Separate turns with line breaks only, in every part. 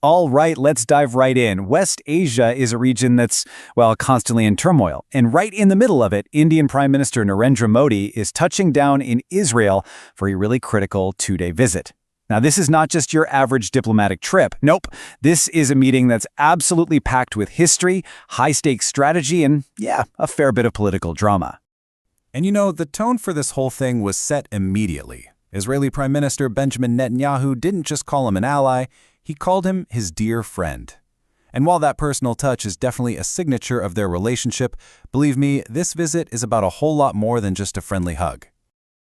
All right, let's dive right in. West Asia is a region that's, well, constantly in turmoil. And right in the middle of it, Indian Prime Minister Narendra Modi is touching down in Israel for a really critical two-day visit. Now, this is not just your average diplomatic trip. Nope. This is a meeting that's absolutely packed with history, high-stakes strategy, and, yeah, a fair bit of political drama.
And you know, the tone for this whole thing was set immediately. Israeli Prime Minister Benjamin Netanyahu didn't just call him an ally, he called him his dear friend. And while that personal touch is definitely a signature of their relationship, believe me, this visit is about a whole lot more than just a friendly hug.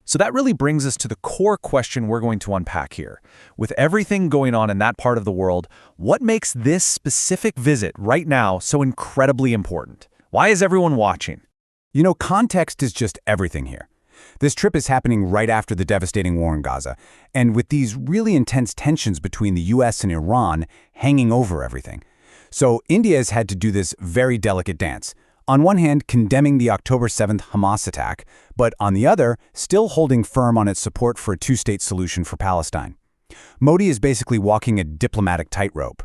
So that really brings us to the core question we're going to unpack here. With everything going on in that part of the world, what makes this specific visit right now so incredibly important? Why is everyone watching?
You know, context is just everything here. This trip is happening right after the devastating war in Gaza, and with these really intense tensions between the US and Iran hanging over everything. So India has had to do this very delicate dance. On one hand, condemning the October 7th Hamas attack, but on the other, still holding firm on its support for a two-state solution for Palestine. Modi is basically walking a diplomatic tightrope.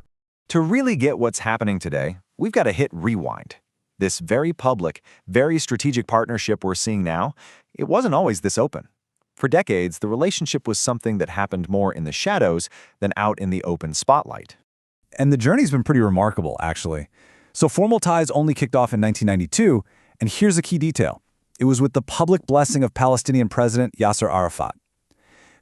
To really get what's happening today, we've got to hit rewind. This very public, very strategic partnership we're seeing now, it wasn't always this open. For decades, the relationship was something that happened more in the shadows than out in the open spotlight.
And the journey's been pretty remarkable, actually. So formal ties only kicked off in 1992, and here's a key detail. It was with the public blessing of Palestinian President Yasser Arafat.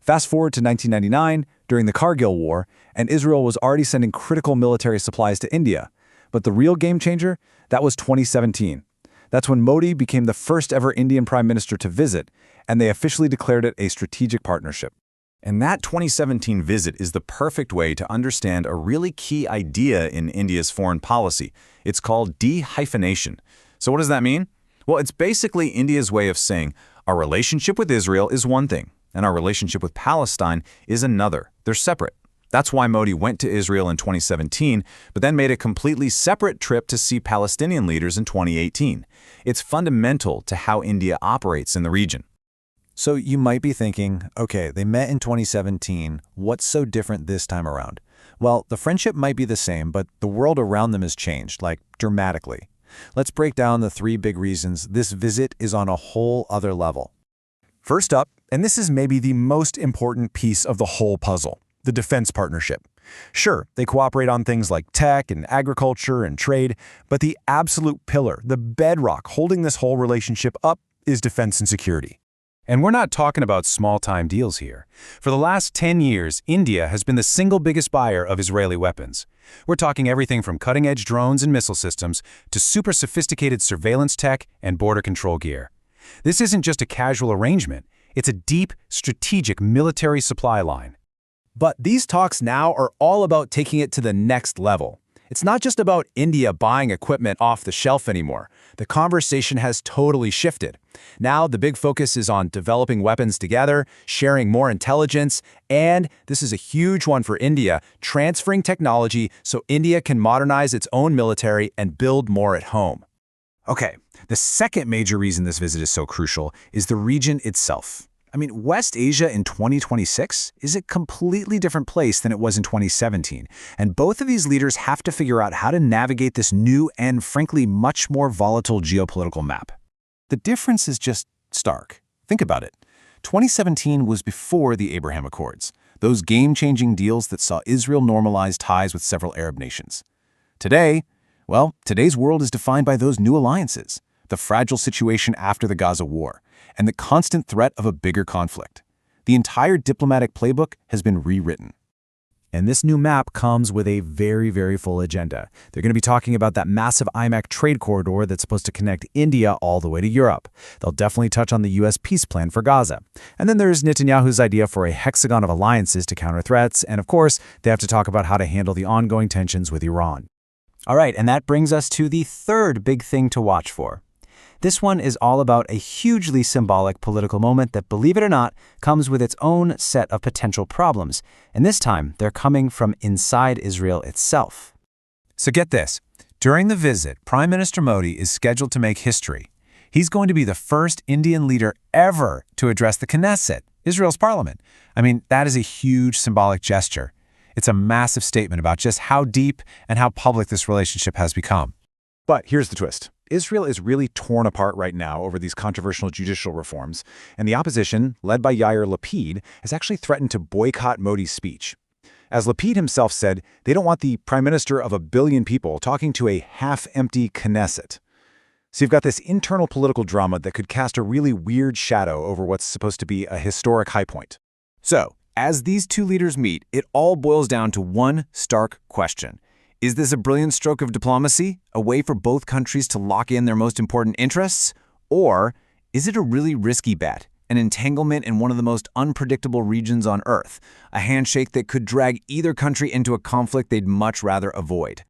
Fast forward to 1999, during the Kargil War, and Israel was already sending critical military supplies to India. But the real game changer, that was 2017. That's when Modi became the first ever Indian Prime Minister to visit, and they officially declared it a strategic partnership.
And that 2017 visit is the perfect way to understand a really key idea in India's foreign policy. It's called de-hyphenation. So what does that mean? Well, it's basically India's way of saying our relationship with Israel is one thing, and our relationship with Palestine is another. They're separate. That's why Modi went to Israel in 2017, but then made a completely separate trip to see Palestinian leaders in 2018. It's fundamental to how India operates in the region.
So you might be thinking, okay, they met in 2017. What's so different this time around? Well, the friendship might be the same, but the world around them has changed, like dramatically. Let's break down the three big reasons this visit is on a whole other level. First up, and this is maybe the most important piece of the whole puzzle, the defense partnership. Sure, they cooperate on things like tech and agriculture and trade, but the absolute pillar, the bedrock holding this whole relationship up is defense and security. And we're not talking about small-time deals here. For the last 10 years, India has been the single biggest buyer of Israeli weapons. We're talking everything from cutting-edge drones and missile systems to super sophisticated surveillance tech and border control gear. This isn't just a casual arrangement. It's a deep, strategic military supply line. But these talks now are all about taking it to the next level. It's not just about India buying equipment off the shelf anymore. The conversation has totally shifted. Now the big focus is on developing weapons together, sharing more intelligence, and this is a huge one for India, transferring technology so India can modernize its own military and build more at home. Okay, the second major reason this visit is so crucial is the region itself. I mean, West Asia in 2026 is a completely different place than it was in 2017, and both of these leaders have to figure out how to navigate this new and, frankly, much more volatile geopolitical map. The difference is just stark. Think about it. 2017 was before the Abraham Accords, those game-changing deals that saw Israel normalize ties with several Arab nations. Today, well, today's world is defined by those new alliances, the fragile situation after the Gaza war, and the constant threat of a bigger conflict. The entire diplomatic playbook has been rewritten. And this new map comes with a very, very full agenda. They're going to be talking about that massive IMEC trade corridor that's supposed to connect India all the way to Europe. They'll definitely touch on the U.S. peace plan for Gaza. And then there's Netanyahu's idea for a hexagon of alliances to counter threats. And of course, they have to talk about how to handle the ongoing tensions with Iran. All right, and that brings us to the third big thing to watch for. This one is all about a hugely symbolic political moment that, believe it or not, comes with its own set of potential problems. And this time, they're coming from inside Israel itself. So get this. During the visit, Prime Minister Modi is scheduled to make history. He's going to be the first Indian leader ever to address the Knesset, Israel's parliament. I mean, that is a huge symbolic gesture. It's a massive statement about just how deep and how public this relationship has become.
But here's the twist. Israel is really torn apart right now over these controversial judicial reforms, and the opposition, led by Yair Lapid, has actually threatened to boycott Modi's speech. As Lapid himself said, they don't want the prime minister of a billion people talking to a half-empty Knesset. So you've got this internal political drama that could cast a really weird shadow over what's supposed to be a historic high point.
So, as these two leaders meet, it all boils down to one stark question. Is this a brilliant stroke of diplomacy, a way for both countries to lock in their most important interests? Or is it a really risky bet, an entanglement in one of the most unpredictable regions on Earth, a handshake that could drag either country into a conflict they'd much rather avoid?